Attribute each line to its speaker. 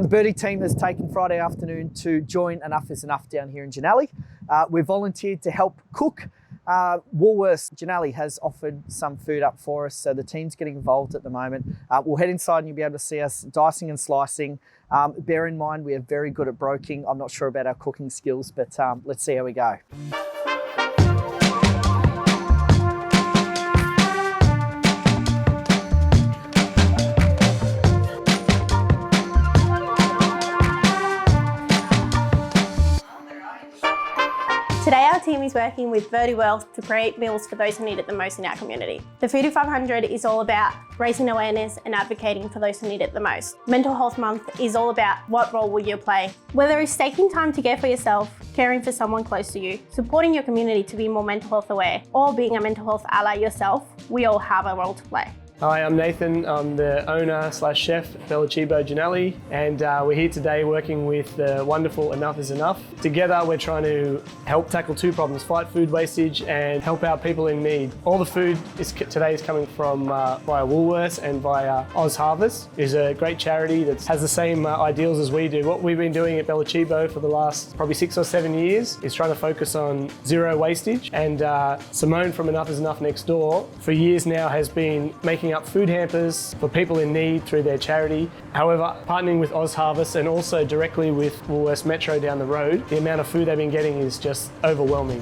Speaker 1: The Birdie team has taken Friday afternoon to join Enough is Enough down here in Jannali. We've volunteered to help cook. Woolworths Jannali has offered some food up for us, so the team's getting involved at the moment. We'll head inside and you'll be able to see us dicing and slicing. Bear in mind, we are very good at broking. I'm not sure about our cooking skills, but let's see how we go.
Speaker 2: Today our team is working with Foodie to create meals for those who need it the most in our community. The Foodie 500 is all about raising awareness and advocating for those who need it the most. Mental Health Month is all about what role will you play. Whether it's taking time to care for yourself, caring for someone close to you, supporting your community to be more mental health aware, or being a mental health ally yourself, we all have a role to play.
Speaker 3: Hi, I'm Nathan. I'm the owner/chef at Bella Cibo Jannali, and we're here today working with the wonderful Enough is Enough. Together we're trying to help tackle two problems: fight food wastage and help out people in need. All the food today is coming from via Woolworths and via Oz Harvest. It's a great charity that has the same ideals as we do. What we've been doing at Bella Cibo for the last probably 6 or 7 years is trying to focus on zero wastage, and Simone from Enough is Enough next door for years now has been making up food hampers for people in need through their charity. However, partnering with Oz Harvest and also directly with Woolworths Metro down the road, the amount of food they've been getting is just overwhelming.